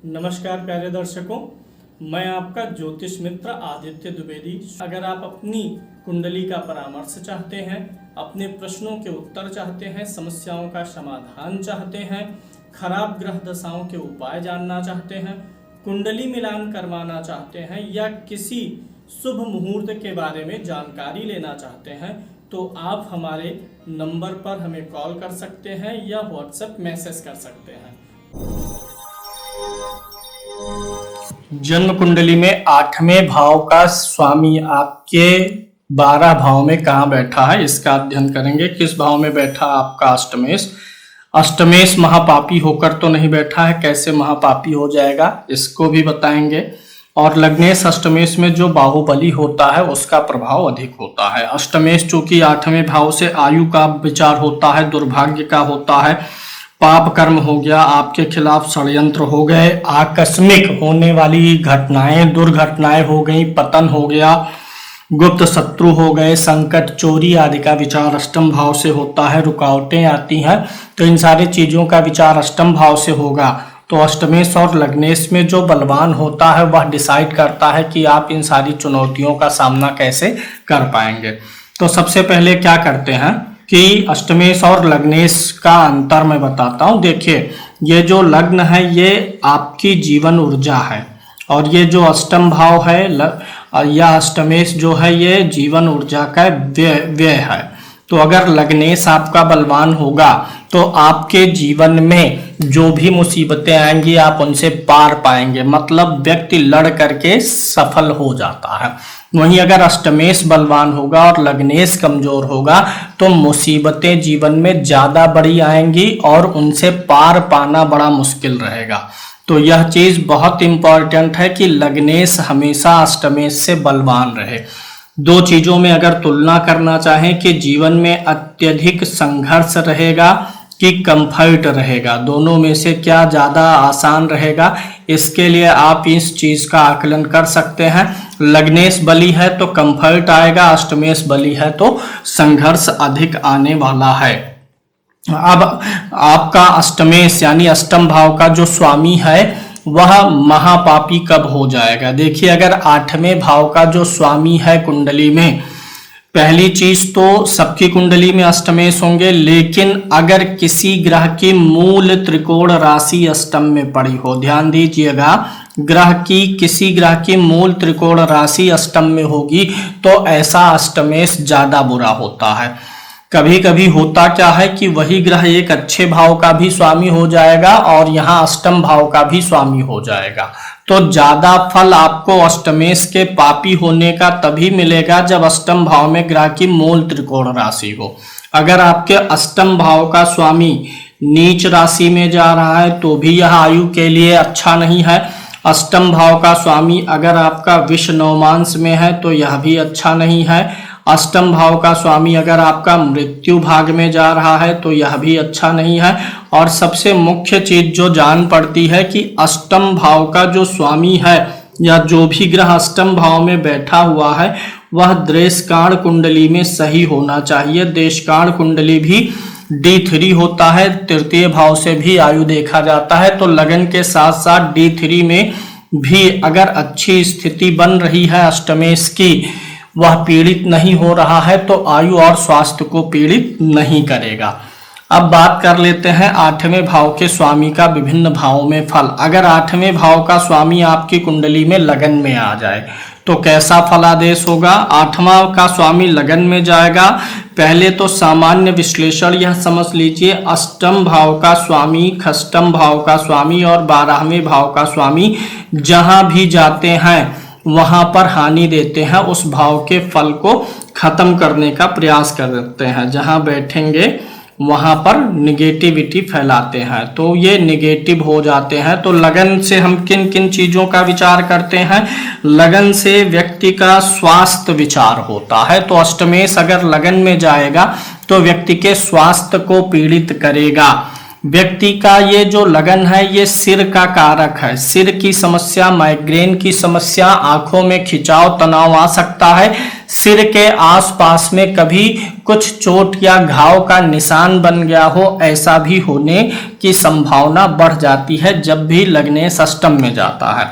नमस्कार प्यारे दर्शकों, मैं आपका ज्योतिष मित्र आदित्य द्विवेदी। अगर आप अपनी कुंडली का परामर्श चाहते हैं, अपने प्रश्नों के उत्तर चाहते हैं, समस्याओं का समाधान चाहते हैं, खराब ग्रह दशाओं के उपाय जानना चाहते हैं, कुंडली मिलान करवाना चाहते हैं या किसी शुभ मुहूर्त के बारे में जानकारी लेना चाहते हैं, तो आप हमारे नंबर पर हमें कॉल कर सकते हैं या व्हाट्सएप मैसेज कर सकते हैं। जन्म कुंडली में 8वें भाव का स्वामी आपके 12 भाव में कहाँ बैठा है, इसका अध्ययन करेंगे। किस भाव में बैठा आपका अष्टमेश? अष्टमेश महापापी होकर तो नहीं बैठा है, कैसे महापापी हो जाएगा इसको भी बताएंगे। और लग्नेश अष्टमेश में जो बाहुबली होता है उसका प्रभाव अधिक होता है। अष्टमेश चूंकि 8वें भाव से आयु का विचार होता है, दुर्भाग्य का होता है, पाप कर्म हो गया, आपके खिलाफ षड्यंत्र हो गए, आकस्मिक होने वाली घटनाएं, दुर्घटनाएं हो गई, पतन हो गया, गुप्त शत्रु हो गए, संकट, चोरी आदि का विचार अष्टम भाव से होता है, रुकावटें आती हैं, तो इन सारी चीजों का विचार अष्टम भाव से होगा। तो अष्टमेश और लग्नेश में जो बलवान होता है वह डिसाइड करता है कि आप इन सारी चुनौतियों का सामना कैसे कर पाएंगे। तो सबसे पहले क्या करते हैं कि अष्टमेश और लग्नेश का अंतर मैं बताता हूं। देखिए, ये जो लग्न है ये आपकी जीवन ऊर्जा है और ये जो अष्टम भाव है या अष्टमेश जो है ये जीवन ऊर्जा का व्यय है। तो अगर लग्नेश आपका बलवान होगा तो आपके जीवन में जो भी मुसीबतें आएंगी आप उनसे पार पाएंगे, मतलब व्यक्ति लड़ करके सफल हो जाता है। वहीं अगर अष्टमेश बलवान होगा और लग्नेश कमजोर होगा तो मुसीबतें जीवन में ज्यादा बड़ी आएंगी और उनसे पार पाना बड़ा मुश्किल रहेगा। तो यह चीज बहुत इंपॉर्टेंट है कि लग्नेश हमेशा अष्टमेश से बलवान रहे। दो चीजों में अगर तुलना करना चाहें कि जीवन में अत्यधिक संघर्ष रहेगा कि कंफर्ट रहेगा, दोनों में से क्या ज्यादा आसान रहेगा, इसके लिए आप इस चीज का आकलन कर सकते हैं। लग्नेश बली है तो कंफर्ट आएगा, अष्टमेश बली है तो संघर्ष अधिक आने वाला है। अब आपका अष्टमेश यानी अष्टम भाव का जो स्वामी है वह महापापी कब हो जाएगा? देखिए, अगर 8वें भाव का जो स्वामी है कुंडली में, पहली चीज तो सबकी कुंडली में अष्टमेश होंगे, लेकिन अगर किसी ग्रह की मूल त्रिकोण राशि अष्टम में पड़ी हो, ध्यान दीजिएगा, किसी ग्रह की मूल त्रिकोण राशि अष्टम में होगी तो ऐसा अष्टमेश ज्यादा बुरा होता है। कभी कभी होता क्या है कि वही ग्रह एक अच्छे भाव का भी स्वामी हो जाएगा और यहाँ अष्टम भाव का भी स्वामी हो जाएगा। तो ज्यादा फल आपको अष्टमेश के पापी होने का तभी मिलेगा जब अष्टम भाव में ग्रह की मूल त्रिकोण राशि हो। अगर आपके अष्टम भाव का स्वामी नीच राशि में जा रहा है तो भी यह आयु के लिए अच्छा नहीं है। अष्टम भाव का स्वामी अगर आपका विष नवमांश में है तो यह भी अच्छा नहीं है। अष्टम भाव का स्वामी अगर आपका मृत्यु भाग में जा रहा है तो यह भी अच्छा नहीं है। और सबसे मुख्य चीज जो जान पड़ती है कि अष्टम भाव का जो स्वामी है या जो भी ग्रह अष्टम भाव में बैठा हुआ है वह देशकाण कुंडली में सही होना चाहिए। देशकाण कुंडली भी D3 होता है, तृतीय भाव से भी आयु देखा जाता है। तो लगन के साथ साथ D3 में भी अगर अच्छी स्थिति बन रही है अष्टमेश की, वह पीड़ित नहीं हो रहा है तो आयु और स्वास्थ्य को पीड़ित नहीं करेगा। अब बात कर लेते हैं 8वें भाव के स्वामी का विभिन्न भावों में फल। अगर 8वें भाव का स्वामी आपकी कुंडली में लगन में आ जाए तो कैसा फलादेश होगा? 8वां का स्वामी लगन में जाएगा। पहले तो सामान्य विश्लेषण यह समझ लीजिए, अष्टम भाव का स्वामी, खष्टम भाव का स्वामी और 12वें भाव का स्वामी जहां भी जाते हैं वहां पर हानि देते हैं, उस भाव के फल को खत्म करने का प्रयास करते हैं। जहां बैठेंगे वहां पर निगेटिविटी फैलाते हैं तो ये निगेटिव हो जाते हैं। तो लगन से हम किन किन चीजों का विचार करते हैं? लगन से व्यक्ति का स्वास्थ्य विचार होता है। तो अष्टमेश अगर लगन में जाएगा तो व्यक्ति के स्वास्थ्य को पीड़ित करेगा। व्यक्ति का ये जो लगन है ये सिर का कारक है। सिर की समस्या, माइग्रेन की समस्या, आंखों में खिंचाव, तनाव आ सकता है। सिर के आसपास में कभी कुछ चोट या घाव का निशान बन गया हो, ऐसा भी होने की संभावना बढ़ जाती है जब भी लग्नेश अष्टम में जाता है,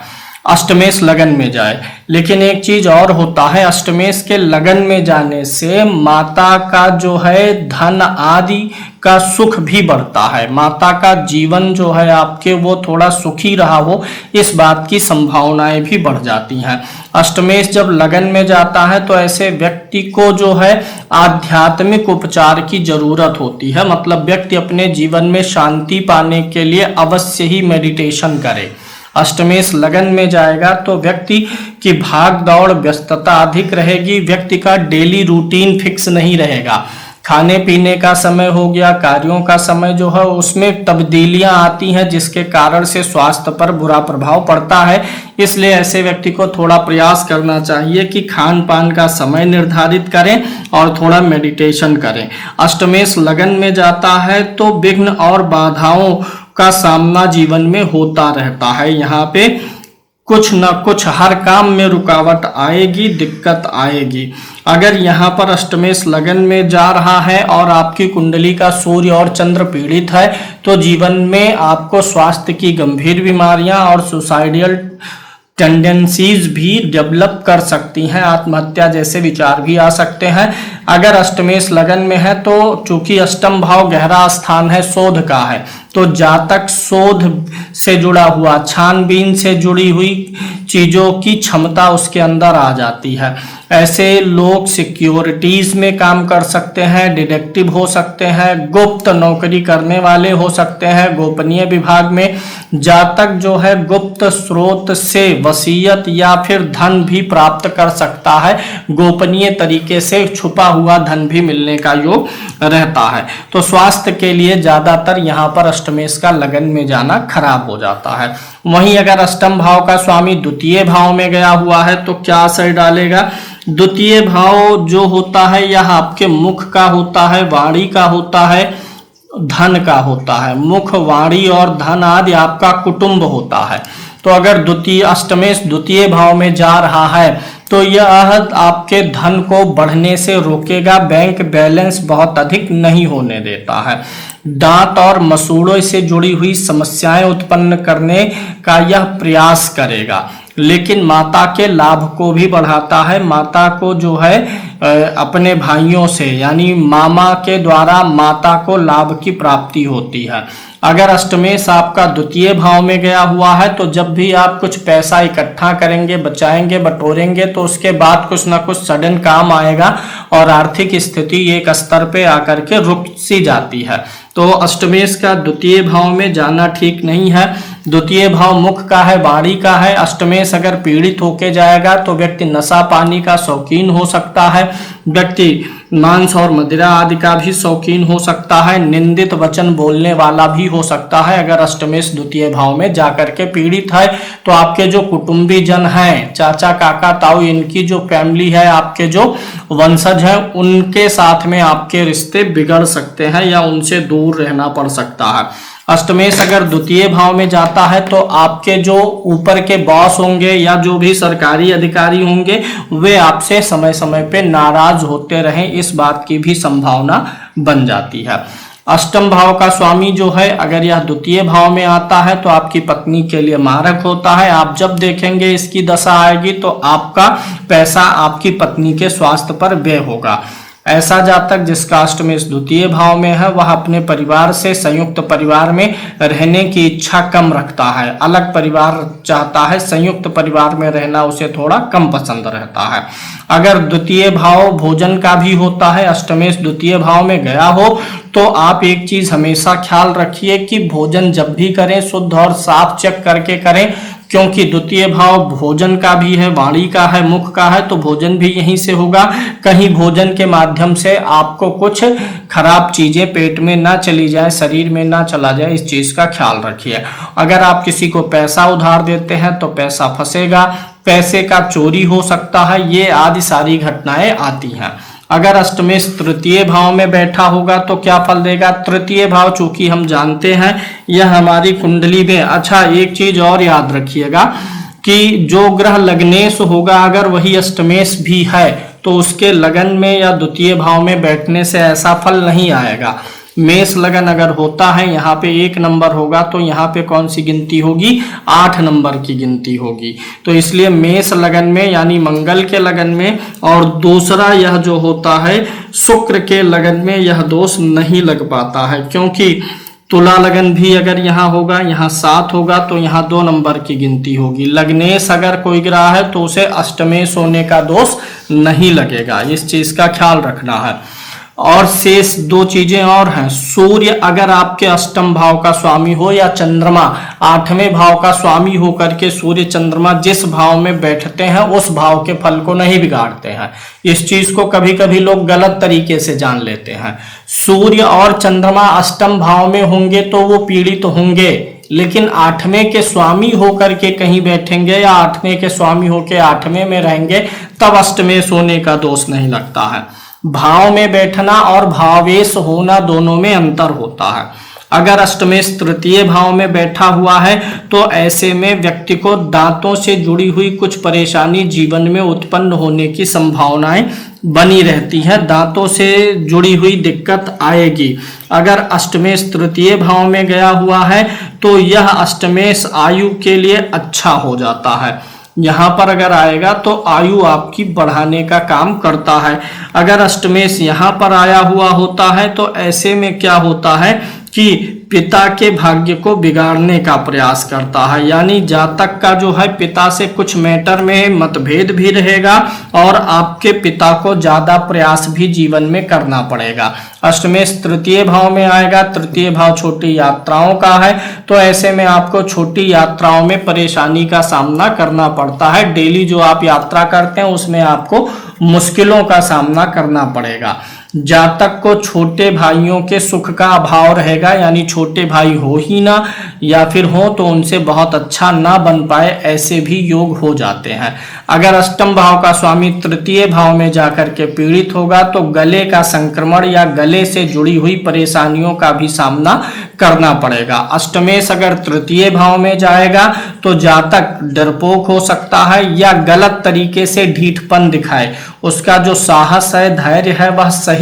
अष्टमेश लगन में जाए। लेकिन एक चीज और होता है, अष्टमेश के लगन में जाने से माता का जो है धन आदि का सुख भी बढ़ता है। माता का जीवन जो है आपके वो थोड़ा सुखी रहा हो, इस बात की संभावनाएं भी बढ़ जाती हैं। अष्टमेश जब लगन में जाता है तो ऐसे व्यक्ति को जो है आध्यात्मिक उपचार की जरूरत होती है। मतलब व्यक्ति अपने जीवन में शांति पाने के लिए अवश्य ही मेडिटेशन करे। अष्टमेश लगन में जाएगा तो व्यक्ति की भाग दौड़, व्यस्तता अधिक रहेगी। व्यक्ति का डेली रूटीन फिक्स नहीं रहेगा। खाने पीने का समय हो गया, कार्यों का समय जो है उसमें तब्दीलियां आती हैं, जिसके कारण से स्वास्थ्य पर बुरा प्रभाव पड़ता है। इसलिए ऐसे व्यक्ति को थोड़ा प्रयास करना चाहिए कि खान पान का समय निर्धारित करें और थोड़ा मेडिटेशन करें। अष्टमेश लगन में जाता है तो विघ्न और बाधाओं का सामना जीवन में होता रहता है। यहाँ पे कुछ न कुछ हर काम में रुकावट आएगी, दिक्कत आएगी। अगर यहाँ पर अष्टमेश लगन में जा रहा है और आपकी कुंडली का सूर्य और चंद्र पीड़ित है तो जीवन में आपको स्वास्थ्य की गंभीर बीमारियां और सुसाइडियल टेंडेंसीज भी डेवलप कर सकती हैं। आत्महत्या जैसे विचार भी आ सकते हैं। अगर अष्टमेश लगन में है तो चूंकि अष्टम भाव गहरा स्थान है, शोध का है, तो जातक शोध से जुड़ा हुआ, छानबीन से जुड़ी हुई चीजों की क्षमता उसके अंदर आ जाती है। ऐसे लोग सिक्योरिटीज में काम कर सकते हैं, डिटेक्टिव हो सकते हैं, गुप्त नौकरी करने वाले हो सकते हैं, गोपनीय विभाग में। जातक जो है गुप्त स्रोत से वसीयत या फिर धन भी प्राप्त कर सकता है। गोपनीय तरीके से छुपा हुआ धन भी मिलने का योग रहता है। तो स्वास्थ्य के लिए ज्यादातर यहाँ पर अष्टमेश का लगन में जाना खराब हो जाता है। वहीं अगर अष्टम भाव का स्वामी द्वितीय भाव में गया हुआ है तो क्या असर डालेगा? द्वितीय भाव जो होता है यह आपके मुख का होता है, वाणी का होता है, धन का होता है। मुख, वाणी और धन आदि आपका कुटुंब होता है। तो अगर अष्टमेश द्वितीय भाव में जा रहा है तो यह आपके धन को बढ़ने से रोकेगा। बैंक बैलेंस बहुत अधिक नहीं होने देता है। दांत और मसूड़ों से जुड़ी हुई समस्याएं उत्पन्न करने का यह प्रयास करेगा, लेकिन माता के लाभ को भी बढ़ाता है। माता को जो है अपने भाइयों से यानी मामा के द्वारा माता को लाभ की प्राप्ति होती है। अगर अष्टमेश आपका द्वितीय भाव में गया हुआ है तो जब भी आप कुछ पैसा इकट्ठा करेंगे, बचाएंगे, बटोरेंगे तो उसके बाद कुछ ना कुछ सडन काम आएगा और आर्थिक स्थिति एक स्तर पे आकर के रुक सी जाती है। तो अष्टमेश का द्वितीय भाव में जाना ठीक नहीं है। द्वितीय भाव मुख का है, वाणी का है। अष्टमेश अगर पीड़ित होके जाएगा तो व्यक्ति नशा पानी का शौकीन हो सकता है। व्यक्ति मांस और मदिरा आदि का भी शौकीन हो सकता है। निंदित वचन बोलने वाला भी हो सकता है। अगर अष्टमेश द्वितीय भाव में जाकर के पीड़ित है तो आपके जो कुटुंबी जन हैं, चाचा, काका, ताऊ, इनकी जो फैमिली है, आपके जो वंशज हैं, उनके साथ में आपके रिश्ते बिगड़ सकते हैं या उनसे दूर रहना पड़ सकता है। अष्टमेश अगर द्वितीय भाव में जाता है तो आपके जो ऊपर के बॉस होंगे या जो भी सरकारी अधिकारी होंगे वे आपसे समय समय पे नाराज होते रहें, इस बात की भी संभावना बन जाती है। अष्टम भाव का स्वामी जो है अगर यह द्वितीय भाव में आता है तो आपकी पत्नी के लिए मारक होता है। आप जब देखेंगे इसकी दशा आएगी तो आपका पैसा आपकी पत्नी के स्वास्थ्य पर व्यय होगा। ऐसा जातक जिसका अष्टमेश द्वितीय भाव में है वह अपने परिवार से संयुक्त परिवार में रहने की इच्छा कम रखता है, अलग परिवार चाहता है, संयुक्त परिवार में रहना उसे थोड़ा कम पसंद रहता है। अगर द्वितीय भाव भोजन का भी होता है, अष्टमेश द्वितीय भाव में गया हो तो आप एक चीज हमेशा ख्याल रखिए कि भोजन जब भी करें शुद्ध और साफ चेक करके करें, क्योंकि द्वितीय भाव भोजन का भी है, वाणी का है, मुख का है, तो भोजन भी यहीं से होगा। कहीं भोजन के माध्यम से आपको कुछ खराब चीजें पेट में ना चली जाए, शरीर में ना चला जाए, इस चीज का ख्याल रखिए। अगर आप किसी को पैसा उधार देते हैं तो पैसा फंसेगा, पैसे का चोरी हो सकता है, ये आदि सारी घटनाएं आती हैं। अगर अष्टमेश तृतीय भाव में बैठा होगा तो क्या फल देगा? तृतीय भाव चूंकि हम जानते हैं यह हमारी कुंडली में, अच्छा एक चीज और याद रखिएगा कि जो ग्रह लग्नेश होगा अगर वही अष्टमेश भी है तो उसके लगन में या द्वितीय भाव में बैठने से ऐसा फल नहीं आएगा। मेष लगन अगर होता है यहाँ पे 1 नंबर होगा तो यहाँ पे कौन सी गिनती होगी? 8 नंबर की गिनती होगी। तो इसलिए मेष लगन में यानी मंगल के लगन में, और दूसरा यह जो होता है शुक्र के लगन में यह दोष नहीं लग पाता है, क्योंकि तुला लगन भी अगर यहाँ होगा, यहाँ 7 होगा तो यहाँ 2 नंबर की गिनती होगी। लग्नेश अगर कोई ग्रह है तो उसे अष्टमेश होने का दोष नहीं लगेगा, इस चीज का ख्याल रखना है। और शेष 2 चीजें और हैं। सूर्य अगर आपके अष्टम भाव का स्वामी हो या चंद्रमा 8वें भाव का स्वामी हो करके सूर्य चंद्रमा जिस भाव में बैठते हैं उस भाव के फल को नहीं बिगाड़ते हैं। इस चीज को कभी कभी लोग गलत तरीके से जान लेते हैं। सूर्य और चंद्रमा अष्टम भाव में होंगे तो वो पीड़ित होंगे, लेकिन 8वें के स्वामी होकर के कहीं बैठेंगे या 8वें के स्वामी होकर 8वें में रहेंगे तब अष्टमेश होने का दोष नहीं लगता है। भाव में बैठना और भावेश होना दोनों में अंतर होता है। अगर अष्टमेश तृतीय भाव में बैठा हुआ है तो ऐसे में व्यक्ति को दांतों से जुड़ी हुई कुछ परेशानी जीवन में उत्पन्न होने की संभावनाएं बनी रहती हैं, दांतों से जुड़ी हुई दिक्कत आएगी। अगर अष्टमेश तृतीय भाव में गया हुआ है तो यह अष्टमेश आयु के लिए अच्छा हो जाता है। यहाँ पर अगर आएगा तो आयु आपकी बढ़ाने का काम करता है। अगर अष्टमेश यहाँ पर आया हुआ होता है तो ऐसे में क्या होता है कि पिता के भाग्य को बिगाड़ने का प्रयास करता है, यानी जातक का जो है पिता से कुछ मैटर में मतभेद भी रहेगा और आपके पिता को ज्यादा प्रयास भी जीवन में करना पड़ेगा। अष्टमेश तृतीय भाव में आएगा, तृतीय भाव छोटी यात्राओं का है, तो ऐसे में आपको छोटी यात्राओं में परेशानी का सामना करना पड़ता है। डेली जो आप यात्रा करते हैं उसमें आपको मुश्किलों का सामना करना पड़ेगा। जातक को छोटे भाइयों के सुख का अभाव रहेगा, यानी छोटे भाई हो ही ना या फिर हो तो उनसे बहुत अच्छा ना बन पाए, ऐसे भी योग हो जाते हैं। अगर अष्टम भाव का स्वामी तृतीय भाव में जाकर के पीड़ित होगा तो गले का संक्रमण या गले से जुड़ी हुई परेशानियों का भी सामना करना पड़ेगा। अष्टमेश अगर तृतीय भाव में जाएगा तो जातक डरपोक हो सकता है या गलत तरीके से ढीठपन दिखाए, उसका जो साहस है, धैर्य है, वह सही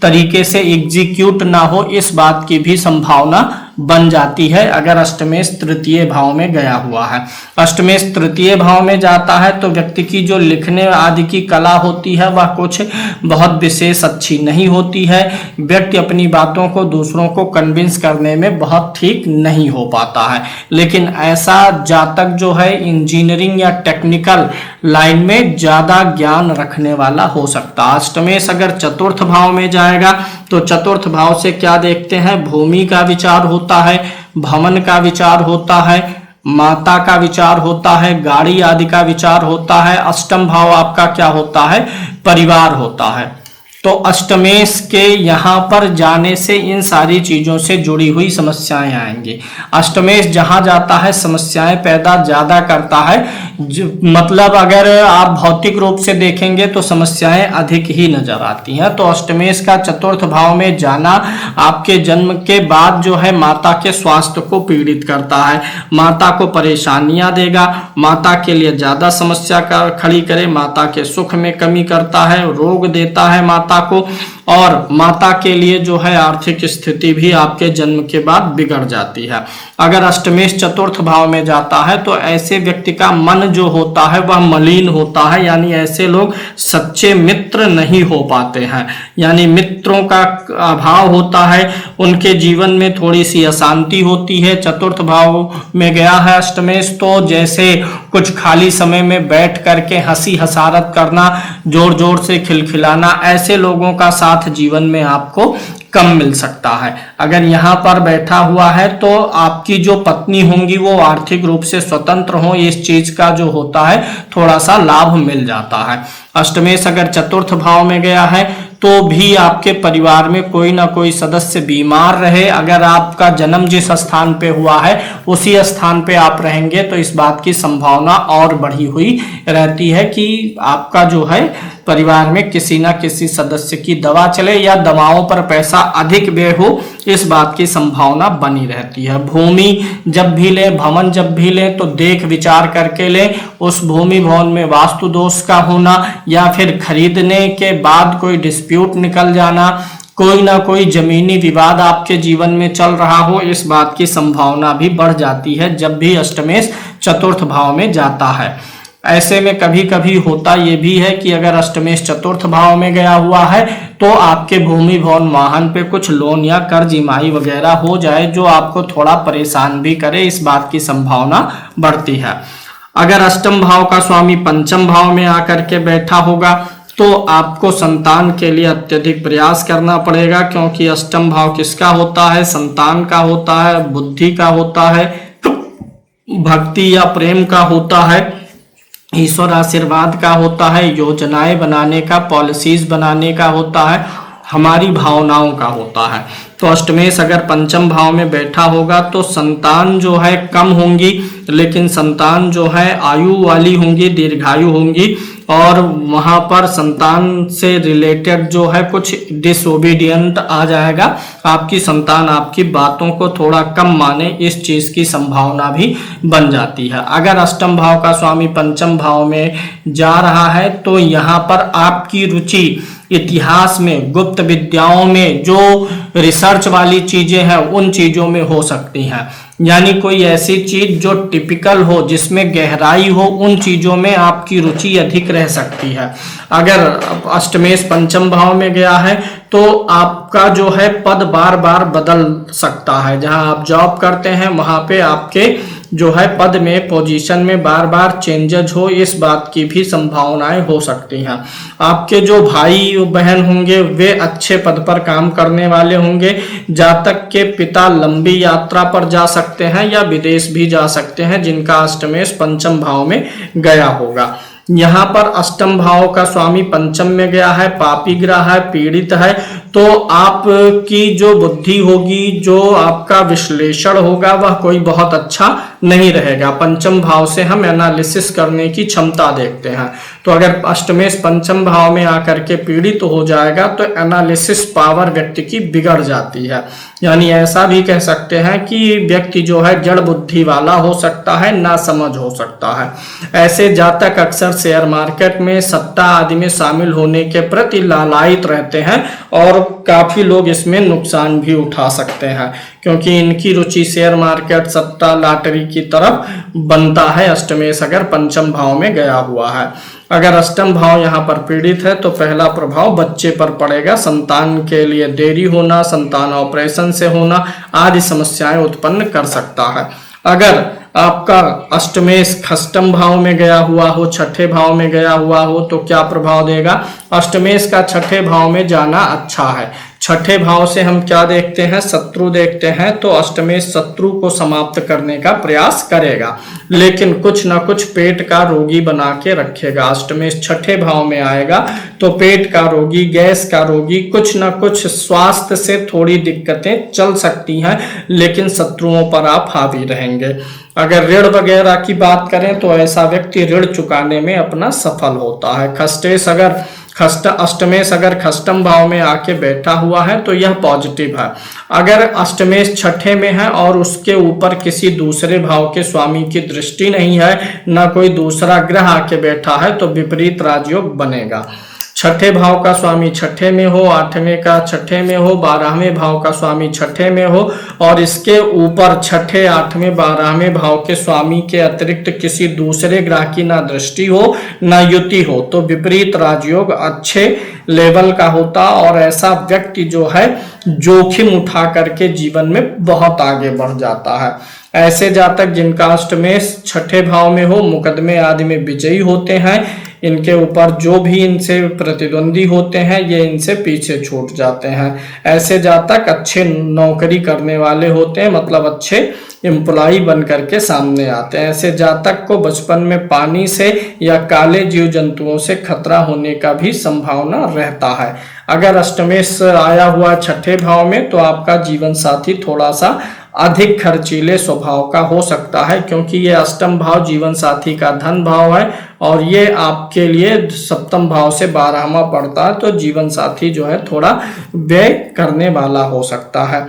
तरीके से एग्जीक्यूट ना हो, इस बात की भी संभावना बन जाती है अगर अष्टमेश तृतीय भाव में गया हुआ है। अष्टमेश तृतीय भाव में जाता है तो व्यक्ति की जो लिखने आदि की कला होती है वह कुछ बहुत विशेष अच्छी नहीं होती है। व्यक्ति अपनी बातों को दूसरों को कन्विंस करने में बहुत ठीक नहीं हो पाता है, लेकिन ऐसा जातक जो है इंजीनियरिंग या टेक्निकल लाइन में ज्यादा ज्ञान रखने वाला हो सकता है। अष्टमेश अगर चतुर्थ भाव में जाएगा तो चतुर्थ भाव से क्या देखते हैं? भूमि का विचार होता है, भवन का विचार होता है, माता का विचार होता है, गाड़ी आदि का विचार होता है। अष्टम भाव आपका क्या होता है? परिवार होता है। तो अष्टमेश के यहाँ पर जाने से इन सारी चीजों से जुड़ी हुई समस्याएं आएंगी। अष्टमेश जहां जाता है समस्याएं पैदा ज्यादा करता है, मतलब अगर आप भौतिक रूप से देखेंगे तो समस्याएं अधिक ही नजर आती हैं। तो अष्टमेश का चतुर्थ भाव में जाना आपके जन्म के बाद जो है माता के स्वास्थ्य को पीड़ित करता है, माता को परेशानियां देगा, माता के लिए ज्यादा समस्या खड़ी करे, माता के सुख में कमी करता है, रोग देता है माता को, और माता के लिए जो है आर्थिक स्थिति भी आपके जन्म के बाद बिगड़ जाती है। अगर अष्टमेश चतुर्थ भाव में जाता है तो ऐसे व्यक्ति का मन जो होता है वह मलिन होता है, यानी ऐसे लोग सच्चे मित्र नहीं हो पाते हैं, यानी मित्रों का अभाव होता है, उनके जीवन में थोड़ी सी अशांति होती है। चतुर्थ भाव में गया है अष्टमेश तो जैसे कुछ खाली समय में बैठ करके हंसी हसारत करना, जोर जोर से खिलखिलाना, ऐसे लोगों का साथ जीवन में आपको कम मिल सकता है। अगर यहाँ पर बैठा हुआ है तो आपकी जो पत्नी होंगी वो आर्थिक रूप से स्वतंत्र हो, इस चीज का जो होता है थोड़ा सा लाभ मिल जाता है। अष्टमेश अगर चतुर्थ भाव में गया है तो भी आपके परिवार में कोई ना कोई सदस्य बीमार रहे, अगर आपका जन्म जिस स्थान पे हुआ है उसी स्थान पे आप रहेंगे तो इस बात की संभावना और बढ़ी हुई रहती है कि आपका जो है परिवार में किसी ना किसी सदस्य की दवा चले या दवाओं पर पैसा अधिक व्यय हो, इस बात की संभावना बनी रहती है। भूमि जब भी लें, भवन जब भी लें तो देख विचार करके लें। उस भूमि भवन में वास्तु दोष का होना या फिर खरीदने के बाद कोई डिस्प्यूट निकल जाना, कोई ना कोई जमीनी विवाद आपके जीवन में चल रहा हो, इस बात की संभावना भी बढ़ जाती है जब भी अष्टमेश चतुर्थ भाव में जाता है। ऐसे में कभी कभी होता ये भी है कि अगर अष्टमेश चतुर्थ भाव में गया हुआ है तो आपके भूमि भवन वाहन पे कुछ लोन या कर्ज ईएमआई वगैरह हो जाए जो आपको थोड़ा परेशान भी करे, इस बात की संभावना बढ़ती है। अगर अष्टम भाव का स्वामी पंचम भाव में आकर के बैठा होगा तो आपको संतान के लिए अत्यधिक प्रयास करना पड़ेगा, क्योंकि अष्टम भाव किसका होता है? संतान का होता है, बुद्धि का होता है, भक्ति या प्रेम का होता है, ईश्वर आशीर्वाद का होता है, योजनाएं बनाने का, पॉलिसीज बनाने का होता है, हमारी भावनाओं का होता है। तो अष्टमेश अगर पंचम भाव में बैठा होगा तो संतान जो है कम होंगी, लेकिन संतान जो है आयु वाली होंगी, दीर्घायु होंगी, और वहां पर संतान से रिलेटेड जो है कुछ डिसओबीडियंट आ जाएगा। आपकी संतान आपकी बातों को थोड़ा कम माने, इस चीज की संभावना भी बन जाती है। अगर अष्टम भाव का स्वामी पंचम भाव में जा रहा है तो यहाँ पर आपकी रुचि इतिहास में, गुप्त विद्याओं में, जो रिसर्च वाली चीजें हैं उन चीजों में हो सकती हैं। यानी कोई ऐसी चीज जो टिपिकल हो, जिसमें गहराई हो, उन चीजों में आपकी रुचि अधिक रह सकती है। अगर अष्टमेश पंचम भाव में गया है तो आपका जो है पद बार बार बदल सकता है। जहां आप जॉब करते हैं वहां पे आपके जो है पद में, पोजीशन में बार बार चेंजेज हो, इस बात की भी संभावनाएं हो सकती हैं। आपके जो भाई बहन होंगे वे अच्छे पद पर काम करने वाले होंगे। जातक के पिता लंबी यात्रा पर जा सकते हैं या विदेश भी जा सकते हैं, जिनका अष्टमेश पंचम भाव में गया होगा। यहाँ पर अष्टम भाव का स्वामी पंचम में गया है, पापी ग्रह है, पीड़ित है, तो आपकी जो बुद्धि होगी, जो आपका विश्लेषण होगा, वह कोई बहुत अच्छा नहीं रहेगा। पंचम भाव से हम एनालिसिस करने की क्षमता देखते हैं, तो अगर अष्टमेश पंचम भाव में आकर के पीड़ित हो जाएगा तो एनालिसिस पावर व्यक्ति की बिगड़ जाती है। यानी ऐसा भी कह सकते हैं कि व्यक्ति जो है जड़ बुद्धि वाला हो सकता है, ना समझ हो सकता है। ऐसे जातक अक्सर शेयर मार्केट में, सट्टा आदि में शामिल होने के प्रति लालायित रहते हैं और काफी लोग इसमें नुकसान भी उठा सकते हैं, क्योंकि इनकी रुचि शेयर मार्केट, सट्टा, लॉटरी की तरफ बनता है। अष्टमेश अगर पंचम भाव में गया हुआ है। अगर अष्टम भाव यहाँ पर पीड़ित है तो पहला प्रभाव बच्चे पर पड़ेगा। संतान के लिए देरी होना, संतान ऑपरेशन से होना आदि समस्याएं उत्पन्न कर सकता है। अगर आपका अष्टमेश खष्टम भाव में गया हुआ हो, छठे भाव में गया हुआ हो, तो क्या प्रभाव देगा? अष्टमेश का छठे भाव में जाना अच्छा है। छठे भाव से हम क्या देखते हैं? शत्रु देखते हैं, तो अष्टमेश शत्रु को समाप्त करने का प्रयास करेगा, लेकिन कुछ ना कुछ पेट का रोगी बना के रखेगा। अष्टमेश छठे भाव में आएगा तो पेट का रोगी, गैस का रोगी, कुछ ना कुछ स्वास्थ्य से थोड़ी दिक्कतें चल सकती हैं, लेकिन शत्रुओं पर आप हावी रहेंगे। अगर ऋण वगैरह की बात करें तो ऐसा व्यक्ति ऋण चुकाने में अपना सफल होता है। अष्टमेश अगर खष्टम भाव में आके बैठा हुआ है तो यह पॉजिटिव है। अगर अष्टमेश छठे में है और उसके ऊपर किसी दूसरे भाव के स्वामी की दृष्टि नहीं है, ना कोई दूसरा ग्रह आके बैठा है, तो विपरीत राजयोग बनेगा। छठे भाव का स्वामी छठे में हो, आठवें का छठे में हो, 12वें भाव का स्वामी छठे में हो, और इसके ऊपर छठे, आठवें, 12वें भाव के स्वामी के अतिरिक्त किसी दूसरे ग्रह की ना दृष्टि हो, ना युति हो, तो विपरीत राजयोग अच्छे लेवल का होता। और ऐसा व्यक्ति जो है जोखिम उठा करके जीवन में बहुत आगे बढ़ जाता है। ऐसे जातक जिनका अष्टमेश छठे भाव में हो, मुकदमे आदि में विजयी होते हैं। इनके ऊपर जो भी इनसे प्रतिद्वंदी होते हैं ये इनसे पीछे छूट जाते हैं। ऐसे जातक अच्छे नौकरी करने वाले होते हैं, मतलब अच्छे एम्प्लॉय बन करके सामने आते हैं। ऐसे जातक को बचपन में पानी से या काले जीव जंतुओं से खतरा होने का भी संभावना रहता है। अगर अष्टमेश आया हुआ छठे भाव में तो आपका जीवन साथी थोड़ा सा अधिक खर्चीले स्वभाव का हो सकता है, क्योंकि ये अष्टम भाव जीवन साथी का धन भाव है और ये आपके लिए सप्तम भाव से 12वां पड़ता है, तो जीवन साथी जो है थोड़ा व्यय करने वाला हो सकता है।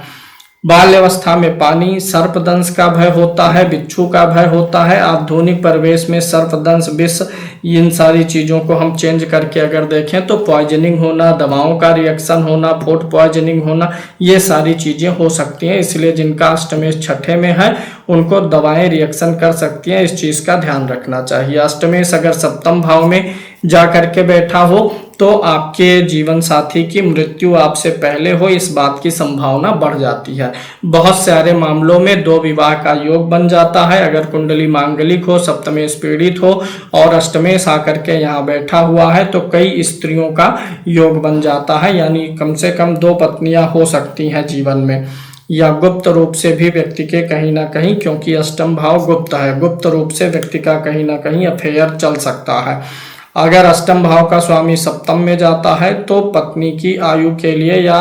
बाल्यावस्था में पानी, सर्पदंश का भय होता है, बिच्छू का भय होता है। आधुनिक परिवेश में सर्पदंश, विष, इन सारी चीज़ों को हम चेंज करके अगर देखें तो पॉइजनिंग होना, दवाओं का रिएक्शन होना, फूड पॉइजनिंग होना, ये सारी चीज़ें हो सकती हैं। इसलिए जिनका अष्टमेश छठे में है उनको दवाएं रिएक्शन कर सकती हैं, इस चीज़ का ध्यान रखना चाहिए। अष्टमेश अगर सप्तम भाव में जा करके बैठा हो तो आपके जीवन साथी की मृत्यु आपसे पहले हो, इस बात की संभावना बढ़ जाती है। बहुत सारे मामलों में 2 विवाह का योग बन जाता है अगर कुंडली मांगलिक हो, सप्तमेश पीड़ित हो और अष्टमेश आकर के यहाँ बैठा हुआ है तो कई स्त्रियों का योग बन जाता है, यानी कम से कम 2 पत्नियां हो सकती हैं जीवन में, या गुप्त रूप से भी व्यक्ति के कहीं ना कहीं, क्योंकि अष्टम भाव गुप्त है, गुप्त रूप से व्यक्ति का कहीं ना कहीं अफेयर चल सकता है। अगर अष्टम भाव का स्वामी सप्तम में जाता है तो पत्नी की आयु के लिए या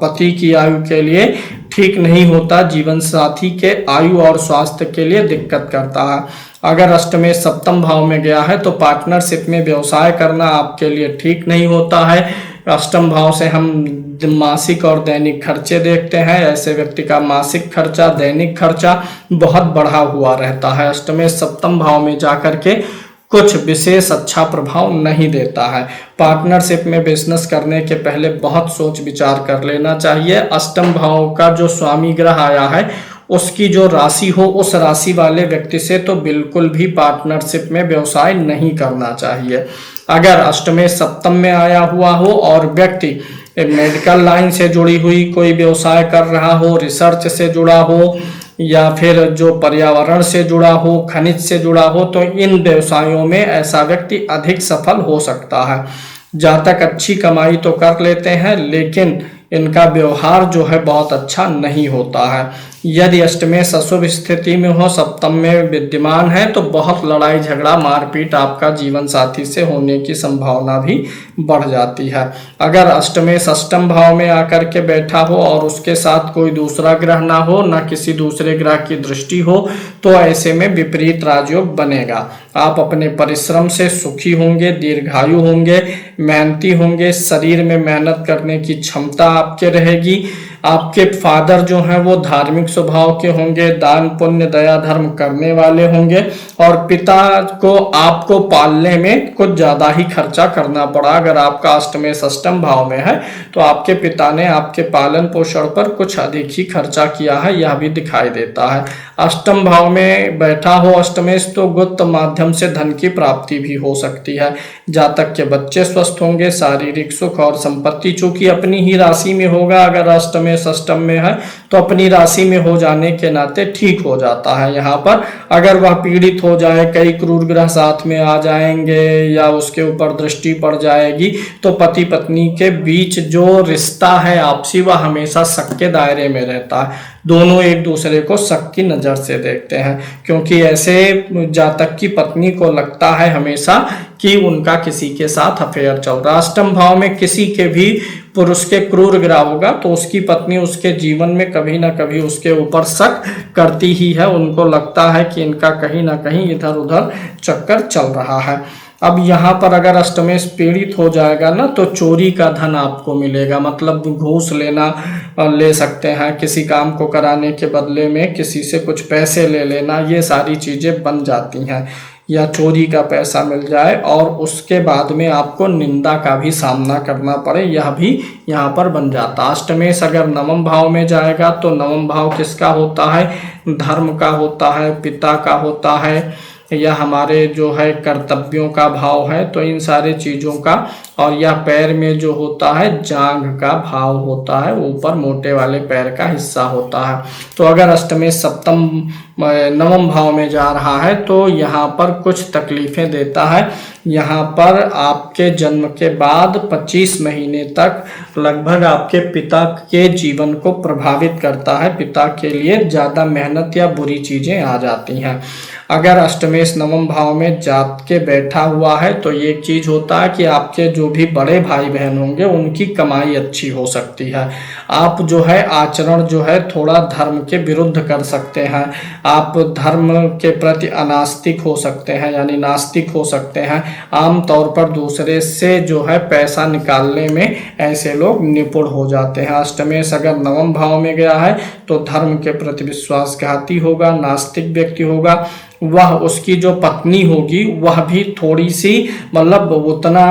पति की आयु के लिए ठीक नहीं होता, जीवन साथी के आयु और स्वास्थ्य के लिए दिक्कत करता है। अगर अष्टमेश सप्तम भाव में गया है तो पार्टनरशिप में व्यवसाय करना आपके लिए ठीक नहीं होता है। अष्टम भाव से हम मासिक और दैनिक खर्चे देखते हैं, ऐसे व्यक्ति का मासिक खर्चा, दैनिक खर्चा बहुत बढ़ा हुआ रहता है। अष्टमेश सप्तम भाव में जाकर के कुछ विशेष अच्छा प्रभाव नहीं देता है। पार्टनरशिप में बिजनेस करने के पहले बहुत सोच विचार कर लेना चाहिए। अष्टम भाव का जो स्वामी ग्रह आया है उसकी जो राशि हो, उस राशि वाले व्यक्ति से तो बिल्कुल भी पार्टनरशिप में व्यवसाय नहीं करना चाहिए। अगर अष्टमेश सप्तम में आया हुआ हो और व्यक्ति मेडिकल लाइन से जुड़ी हुई कोई व्यवसाय कर रहा हो, रिसर्च से जुड़ा हो या फिर जो पर्यावरण से जुड़ा हो, खनिज से जुड़ा हो, तो इन व्यवसायों में ऐसा व्यक्ति अधिक सफल हो सकता है। जातक अच्छी कमाई तो कर लेते हैं लेकिन इनका व्यवहार जो है बहुत अच्छा नहीं होता है। यदि अष्टमेश अशुभ स्थिति में हो, सप्तम में विद्यमान है, तो बहुत लड़ाई झगड़ा मारपीट आपका जीवन साथी से होने की संभावना भी बढ़ जाती है। अगर अष्टमेश अष्टम भाव में आकर के बैठा हो और उसके साथ कोई दूसरा ग्रह ना हो, ना किसी दूसरे ग्रह की दृष्टि हो, तो ऐसे में विपरीत राजयोग बनेगा। आप अपने परिश्रम से सुखी होंगे, दीर्घायु होंगे, मेहनती होंगे, शरीर में मेहनत करने की क्षमता आपके रहेगी। आपके फादर जो हैं वो धार्मिक स्वभाव के होंगे, दान पुण्य दया धर्म करने वाले होंगे और पिता को आपको पालने में कुछ ज्यादा ही खर्चा करना पड़ा। अगर आपका अष्टमेश अष्टम भाव में है तो आपके पिता ने आपके पालन पोषण पर कुछ अधिक ही खर्चा किया है, यह भी दिखाई देता है। अष्टम भाव में बैठा हो अष्टमेश तो गुप्त माध्यम से धन की प्राप्ति भी हो सकती है। जातक के बच्चे स्वस्थ होंगे, शारीरिक सुख और संपत्ति चूंकि अपनी ही राशि में होगा, अगर अष्टमेश अष्टम में है तो अपनी राशि में हो जाने के नाते ठीक हो जाता है। यहाँ पर अगर वह पीड़ित हो जाए, कई क्रूर ग्रह साथ में आ जाएंगे या उसके ऊपर दृष्टि पड़ जाएगी तो पति पत्नी के बीच जो रिश्ता है आपसी, वह हमेशा शक के दायरे में रहता है। दोनों एक दूसरे को शक की नजर से देखते हैं, क्योंकि ऐसे जातक की पत्नी को लगता है हमेशा कि उनका किसी के साथ अफेयर चल रहा। अष्टम भाव में किसी के भी पुरुष के क्रूर ग्रह होगा तो उसकी पत्नी उसके जीवन में कभी ना कभी उसके ऊपर शक करती ही है। उनको लगता है कि इनका कहीं ना कहीं इधर उधर चक्कर चल रहा है। अब यहाँ पर अगर अष्टमेश पीड़ित हो जाएगा ना तो चोरी का धन आपको मिलेगा, मतलब घूस लेना ले सकते हैं, किसी काम को कराने के बदले में किसी से कुछ पैसे ले लेना, ये सारी चीज़ें बन जाती हैं, या चोरी का पैसा मिल जाए और उसके बाद में आपको निंदा का भी सामना करना पड़े, यह भी यहाँ पर बन जाता। अष्टमेश अगर नवम भाव में जाएगा तो नवम भाव किसका होता है? धर्म का होता है, पिता का होता है, या हमारे जो है कर्तव्यों का भाव है, तो इन सारे चीज़ों का। और यह पैर में जो होता है जांघ का भाव होता है, ऊपर मोटे वाले पैर का हिस्सा होता है। तो अगर अष्टमेश सप्तम नवम भाव में जा रहा है तो यहाँ पर कुछ तकलीफें देता है। यहाँ पर आपके जन्म के बाद 25 महीने तक लगभग आपके पिता के जीवन को प्रभावित करता है। पिता के लिए ज़्यादा मेहनत या बुरी चीज़ें आ जाती हैं। अगर अष्टमेश नवम भाव में जात के बैठा हुआ है तो ये चीज होता है कि आपके जो भी बड़े भाई बहन होंगे उनकी कमाई अच्छी हो सकती है। आप जो है आचरण जो है थोड़ा धर्म के विरुद्ध कर सकते हैं, आप धर्म के प्रति अनास्तिक हो सकते हैं यानी नास्तिक हो सकते हैं। आमतौर पर दूसरे से जो है पैसा निकालने में ऐसे लोग निपुण हो जाते हैं। अष्टमेश अगर नवम भाव में गया है तो धर्म के प्रति विश्वासघाती होगा, नास्तिक व्यक्ति होगा। वह उसकी जो पत्नी होगी वह भी थोड़ी सी मतलब उतना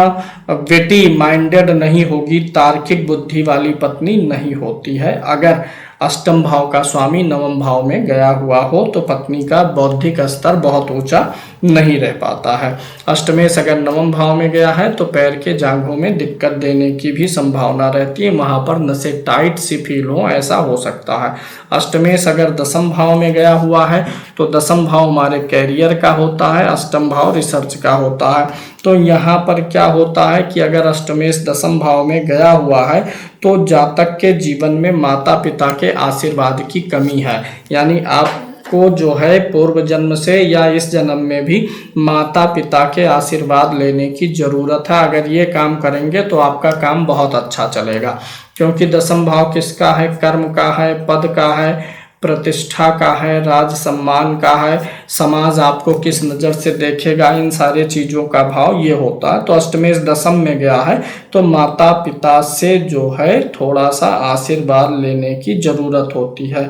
विटी माइंडेड नहीं होगी, तार्किक बुद्धि वाली पत्नी नहीं होती है। अगर अष्टम भाव का स्वामी नवम भाव में गया हुआ हो तो पत्नी का बौद्धिक स्तर बहुत ऊंचा नहीं रह पाता है। अष्टमेश अगर नवम भाव में गया है तो पैर के जांघों में दिक्कत देने की भी संभावना रहती है, वहां पर नसें टाइट सी फील हो, ऐसा हो सकता है। अष्टमेश अगर दसम भाव में गया हुआ है तो दसम भाव हमारे कैरियर का होता है, अष्टम भाव रिसर्च का होता है। तो यहाँ पर क्या होता है कि अगर अष्टमेश दसम भाव में गया हुआ है तो जातक के जीवन में माता पिता के आशीर्वाद की कमी है, यानी आपको जो है पूर्व जन्म से या इस जन्म में भी माता पिता के आशीर्वाद लेने की जरूरत है। अगर ये काम करेंगे तो आपका काम बहुत अच्छा चलेगा, क्योंकि दसम भाव किसका है? कर्म का है, पद का है, प्रतिष्ठा का है, राज सम्मान का है, समाज आपको किस नज़र से देखेगा, इन सारे चीज़ों का भाव ये होता है। तो अष्टमेश दसम में गया है तो माता पिता से जो है थोड़ा सा आशीर्वाद लेने की जरूरत होती है।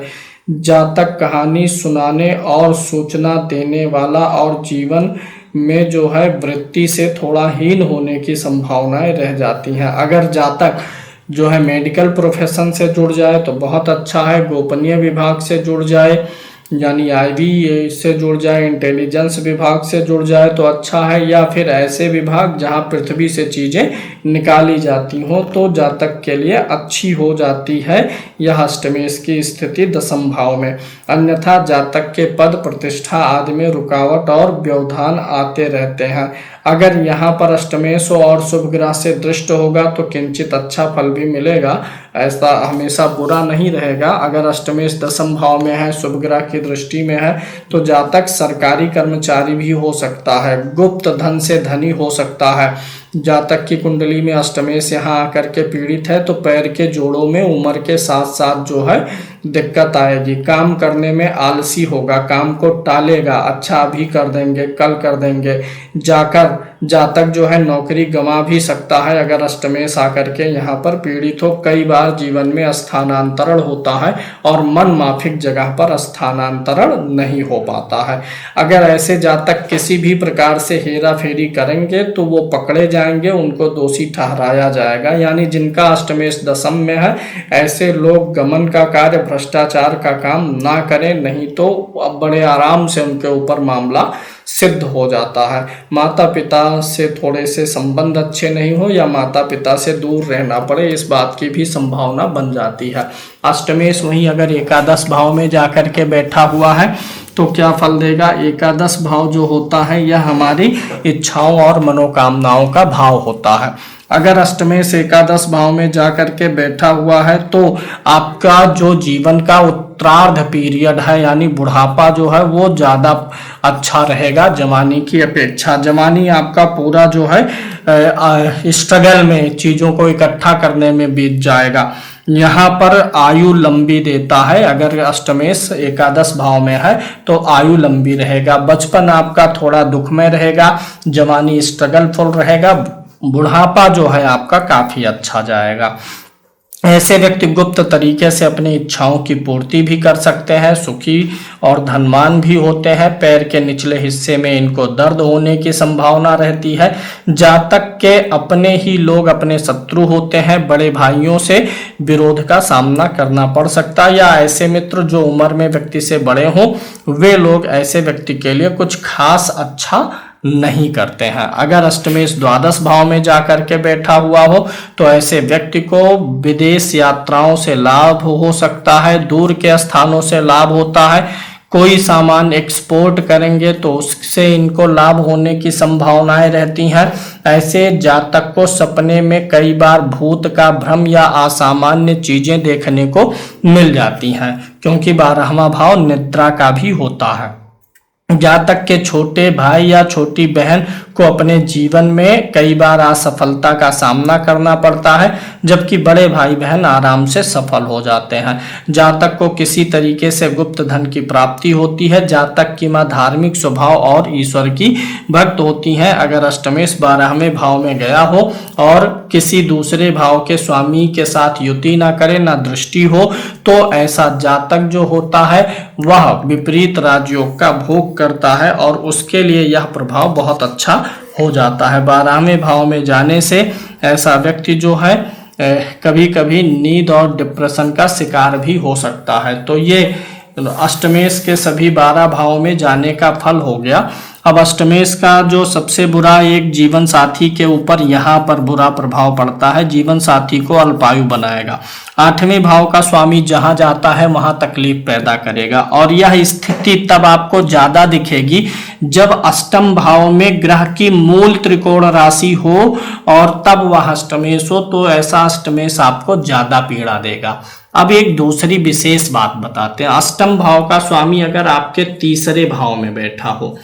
जातक कहानी सुनाने और सूचना देने वाला और जीवन में जो है वृत्ति से थोड़ा हीन होने की संभावनाएं रह जाती हैं। अगर जातक जो है मेडिकल प्रोफेशन से जुड़ जाए तो बहुत अच्छा है, गोपनीय विभाग से जुड़ जाए यानी आईवी से जुड़ जाए, इंटेलिजेंस विभाग से जुड़ जाए तो अच्छा है, या फिर ऐसे विभाग जहां पृथ्वी से चीज़ें निकाली जाती हो तो जातक के लिए अच्छी हो जाती है यह अष्टमेश की स्थिति दसम भाव में। अन्यथा जातक के पद प्रतिष्ठा आदि में रुकावट और व्यवधान आते रहते हैं। अगर यहाँ पर अष्टमेश और शुभ ग्रह से दृष्ट होगा तो किंचित अच्छा फल भी मिलेगा, ऐसा हमेशा बुरा नहीं रहेगा। अगर अष्टमेश दसम भाव में है, शुभ ग्रह की दृष्टि में है तो जातक सरकारी कर्मचारी भी हो सकता है, गुप्त धन से धनी हो सकता है। जातक की कुंडली में अष्टमेश यहाँ आकर के पीड़ित है तो पैर के जोड़ों में उम्र के साथ साथ जो है दिक्कत आएगी, काम करने में आलसी होगा, काम को टालेगा, अच्छा अभी कर देंगे, कल कर देंगे, जाकर जातक जो है नौकरी गंवा भी सकता है अगर अष्टमेश आकर के यहाँ पर पीड़ित हो। कई बार जीवन में स्थानांतरण होता है और मन माफिक जगह पर स्थानांतरण नहीं हो पाता है। अगर ऐसे जातक किसी भी प्रकार से हेरा फेरी करेंगे तो वो पकड़े जाएंगे, उनको दोषी ठहराया जाएगा। यानी जिनका अष्टमेश दसम में है ऐसे लोग गमन का कार्य, भ्रष्टाचार का काम ना करें, नहीं तो अब बड़े आराम से उनके ऊपर मामला सिद्ध हो जाता है। माता पिता से थोड़े से संबंध अच्छे नहीं हो या माता पिता से दूर रहना पड़े, इस बात की भी संभावना बन जाती है। अष्टमेश वहीं अगर एकादश भाव में जाकर के बैठा हुआ है तो क्या फल देगा? एकादश भाव जो होता है यह हमारी इच्छाओं और मनोकामनाओं का भाव होता है। अगर अष्टमेश एकादश भाव में जाकर के बैठा हुआ है तो आपका जो जीवन का उत्तरार्ध पीरियड है यानी बुढ़ापा जो है वो ज़्यादा अच्छा रहेगा जवानी की अपेक्षा। जवानी आपका पूरा जो है स्ट्रगल में, चीज़ों को इकट्ठा करने में बीत जाएगा। यहाँ पर आयु लंबी देता है, अगर अष्टमेश एकादश भाव में है तो आयु लंबी रहेगा। बचपन आपका थोड़ा दुखमय रहेगा, जवानी स्ट्रगलफुल रहेगा, बुढ़ापा जो है आपका काफी अच्छा जाएगा। ऐसे व्यक्ति गुप्त तरीके से अपनी इच्छाओं की पूर्ति भी कर सकते हैं, सुखी और धनवान भी होते हैं। पैर के निचले हिस्से में इनको दर्द होने की संभावना रहती है। जातक के अपने ही लोग अपने शत्रु होते हैं, बड़े भाइयों से विरोध का सामना करना पड़ सकता है, या ऐसे मित्र जो उम्र में व्यक्ति से बड़े हों वे लोग ऐसे व्यक्ति के लिए कुछ खास अच्छा नहीं करते हैं। अगर अष्टमेश द्वादश भाव में जाकर के बैठा हुआ हो तो ऐसे व्यक्ति को विदेश यात्राओं से लाभ हो सकता है, दूर के स्थानों से लाभ होता है। कोई सामान एक्सपोर्ट करेंगे तो उससे इनको लाभ होने की संभावनाएं रहती हैं। ऐसे जातक को सपने में कई बार भूत का भ्रम या असामान्य चीजें देखने को मिल जाती हैं, क्योंकि 12वां भाव निद्रा का भी होता है। जातक के छोटे भाई या छोटी बहन को अपने जीवन में कई बार असफलता का सामना करना पड़ता है, जबकि बड़े भाई बहन आराम से सफल हो जाते हैं। जातक को किसी तरीके से गुप्त धन की प्राप्ति होती है। जातक की मां धार्मिक स्वभाव और ईश्वर की भक्त होती हैं। अगर अष्टमेश 12वें भाव में गया हो और किसी दूसरे भाव के स्वामी के साथ युति ना करे, ना दृष्टि हो, तो ऐसा जातक जो होता है वह विपरीत राजयोग का भोग करता है और उसके लिए यह प्रभाव बहुत अच्छा हो जाता है। 12वें भाव में जाने से ऐसा व्यक्ति जो है कभी कभी नींद और डिप्रेशन का शिकार भी हो सकता है। तो ये अष्टमेश के सभी 12 भावों में जाने का फल हो गया। अब अष्टमेश का जो सबसे बुरा एक जीवन साथी के ऊपर यहाँ पर बुरा प्रभाव पड़ता है। जीवन साथी को अल्पायु बनाएगा। 8वें भाव का स्वामी जहां जाता है वहां तकलीफ पैदा करेगा और यह स्थिति तब आपको ज्यादा दिखेगी जब अष्टम भाव में ग्रह की मूल त्रिकोण राशि हो और तब वह अष्टमेश हो, तो ऐसा अष्टमेश आपको ज्यादा पीड़ा देगा। अब एक दूसरी विशेष बात बताते हैं। अष्टम भाव का स्वामी अगर आपके तीसरे भाव में बैठा हो,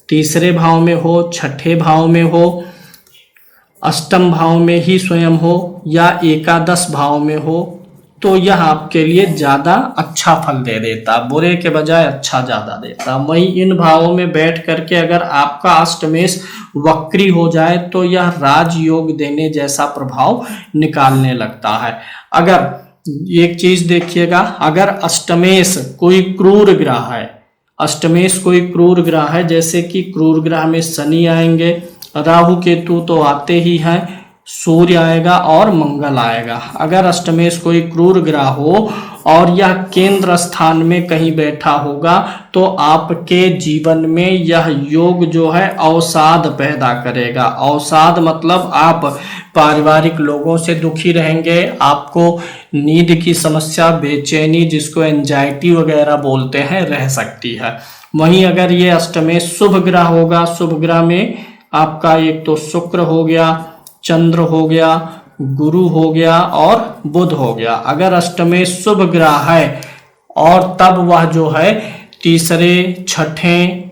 तीसरे भाव में हो, छठे भाव में हो, अष्टम भाव में ही स्वयं हो या एकादश भाव में हो, तो यह आपके लिए ज्यादा अच्छा फल दे देता, बुरे के बजाय अच्छा ज्यादा देता। वहीं इन भावों में बैठ करके अगर आपका अष्टमेश वक्री हो जाए तो यह राजयोग देने जैसा प्रभाव निकालने लगता है। अगर एक चीज देखिएगा, अगर अष्टमेश कोई क्रूर ग्रह है, अष्टमेश कोई क्रूर ग्रह है, जैसे कि क्रूर ग्रह में शनि आएंगे, राहु केतु तो आते ही हैं, सूर्य आएगा और मंगल आएगा। अगर अष्टमेश कोई क्रूर ग्रह हो और यह केंद्र स्थान में कहीं बैठा होगा तो आपके जीवन में यह योग जो है अवसाद पैदा करेगा। अवसाद मतलब आप पारिवारिक लोगों से दुखी रहेंगे, आपको नींद की समस्या, बेचैनी जिसको एंजाइटी वगैरह बोलते हैं, रह सकती है। वहीं अगर ये अष्टमेश शुभ ग्रह होगा, शुभ ग्रह में आपका एक तो शुक्र हो गया, चंद्र हो गया, गुरु हो गया और बुध हो गया। अगर अष्टमेश शुभ ग्रह है और तब वह जो है तीसरे, छठे,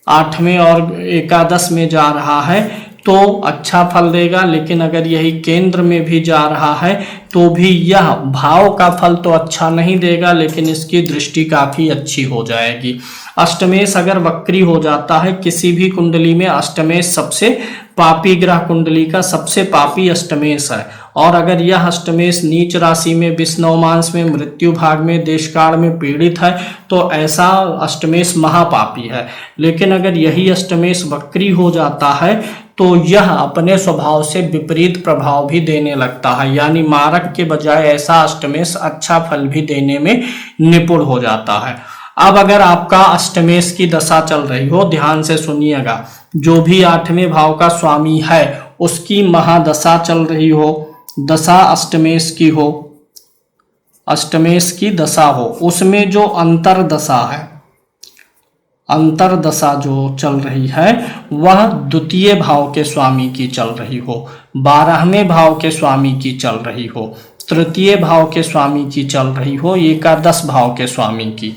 8वें और एकादश में जा रहा है तो अच्छा फल देगा। लेकिन अगर यही केंद्र में भी जा रहा है तो भी यह भाव का फल तो अच्छा नहीं देगा, लेकिन इसकी दृष्टि काफी अच्छी हो जाएगी। अष्टमेश अगर वक्री हो जाता है किसी भी कुंडली में, अष्टमेश सबसे पापी ग्रह, कुंडली का सबसे पापी अष्टमेश है। और अगर यह अष्टमेश नीच राशि में, विष्णुमांस में, मृत्यु भाग में, देशकाल में पीड़ित है तो ऐसा अष्टमेश महापापी है। लेकिन अगर यही अष्टमेश वक्री हो जाता है तो यह अपने स्वभाव से विपरीत प्रभाव भी देने लगता है, यानी मारक के बजाय ऐसा अष्टमेश अच्छा फल भी देने में निपुण हो जाता है। अब अगर आपका अष्टमेश की दशा चल रही हो, ध्यान से सुनिएगा, जो भी 8वें भाव का स्वामी है उसकी महादशा चल रही हो, दशा अष्टमेश की हो, अष्टमेश की दशा हो, उसमें जो अंतरदशा है, अंतरदशा जो चल रही है वह द्वितीय भाव के स्वामी की चल रही हो, 12वें भाव के स्वामी की चल रही हो, तृतीय भाव के स्वामी की चल रही हो, एकादश भाव के स्वामी की,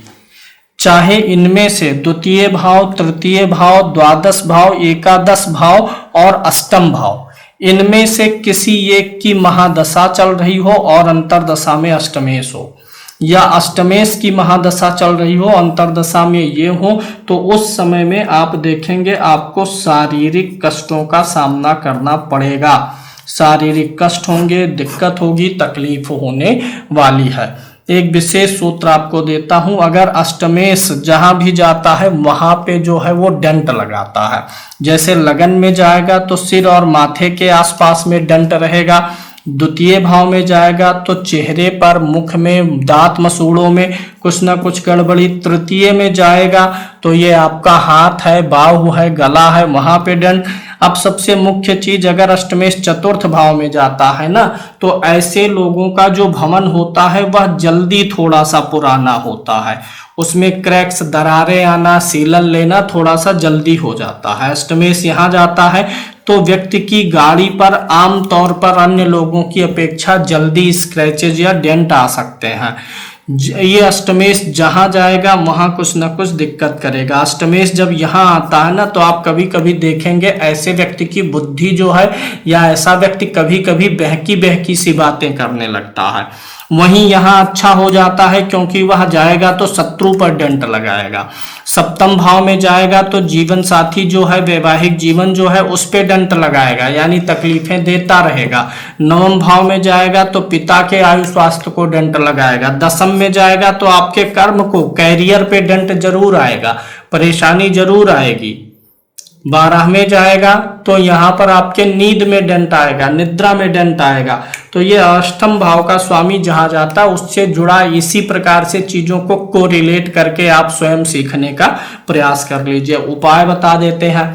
चाहे इनमें से द्वितीय भाव, तृतीय भाव, द्वादश भाव, एकादश भाव और अष्टम भाव, इनमें से किसी एक की महादशा चल रही हो और अंतरदशा में अष्टमेश हो, या अष्टमेश की महादशा चल रही हो, अंतरदशा में ये हो, तो उस समय में आप देखेंगे आपको शारीरिक कष्टों का सामना करना पड़ेगा। शारीरिक कष्ट होंगे, दिक्कत होगी, तकलीफ होने वाली है। एक विशेष सूत्र आपको देता हूं, अगर अष्टमेश जहां भी जाता है वहां पे जो है वो डंट लगाता है। जैसे लगन में जाएगा तो सिर और माथे के आसपास में डंट रहेगा, द्वितीय भाव में जाएगा तो चेहरे पर, मुख में, दांत मसूड़ों में कुछ ना कुछ गड़बड़ी, तृतीय में जाएगा तो ये आपका हाथ है, बाहु है, गला है, वहां पे डंट। अब सबसे मुख्य चीज, अगर अष्टमेश चतुर्थ भाव में जाता है ना तो ऐसे लोगों का जो भवन होता है वह जल्दी थोड़ा सा पुराना होता है, उसमें क्रैक्स, दरारें आना, सीलन लेना थोड़ा सा जल्दी हो जाता है। अष्टमेश यहाँ जाता है तो व्यक्ति की गाड़ी पर आम तौर पर अन्य लोगों की अपेक्षा जल्दी स्क्रैचेज या डेंट आ सकते हैं। ये अष्टमेश जहां जाएगा वहां कुछ ना कुछ दिक्कत करेगा। अष्टमेश जब यहाँ आता है ना, तो आप कभी कभी देखेंगे ऐसे व्यक्ति की बुद्धि जो है, या ऐसा व्यक्ति कभी कभी बहकी बहकी सी बातें करने लगता है। वहीं यहाँ अच्छा हो जाता है, क्योंकि वह जाएगा तो शत्रु पर डंट लगाएगा। सप्तम भाव में जाएगा तो जीवन साथी जो है, वैवाहिक जीवन जो है, उस पे डंट लगाएगा, यानी तकलीफें देता रहेगा। नवम भाव में जाएगा तो पिता के आयु स्वास्थ्य को डंट लगाएगा। दसम में जाएगा तो आपके कर्म को, कैरियर पे डंट जरूर आएगा, परेशानी जरूर आएगी। 12 में जाएगा तो यहाँ पर आपके नींद में डंट आएगा, निद्रा में डंट आएगा। तो ये अष्टम भाव का स्वामी जहां जाता है उससे जुड़ा इसी प्रकार से चीजों को कोरिलेट करके आप स्वयं सीखने का प्रयास कर लीजिए। उपाय बता देते हैं।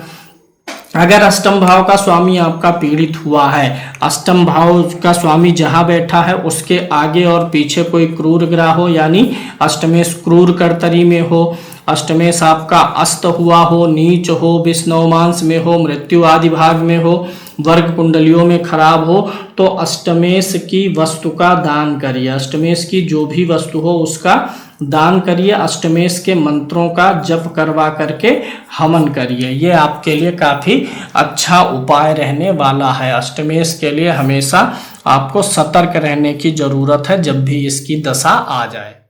अगर अष्टम भाव का स्वामी आपका पीड़ित हुआ है, अष्टम भाव का स्वामी जहां बैठा है उसके आगे और पीछे कोई क्रूर ग्रह हो, यानी अष्टमेश क्रूर कर्तरी में हो, अष्टमेश आपका अस्त हुआ हो, नीच हो, विष्णुमांस में हो, मृत्यु आदि भाग में हो, वर्ग कुंडलियों में खराब हो, तो अष्टमेश की वस्तु का दान करिए। अष्टमेश की जो भी वस्तु हो उसका दान करिए। अष्टमेश के मंत्रों का जप करवा करके हवन करिए। ये आपके लिए काफी अच्छा उपाय रहने वाला है। अष्टमेश के लिए हमेशा आपको सतर्क रहने की जरूरत है जब भी इसकी दशा आ जाए।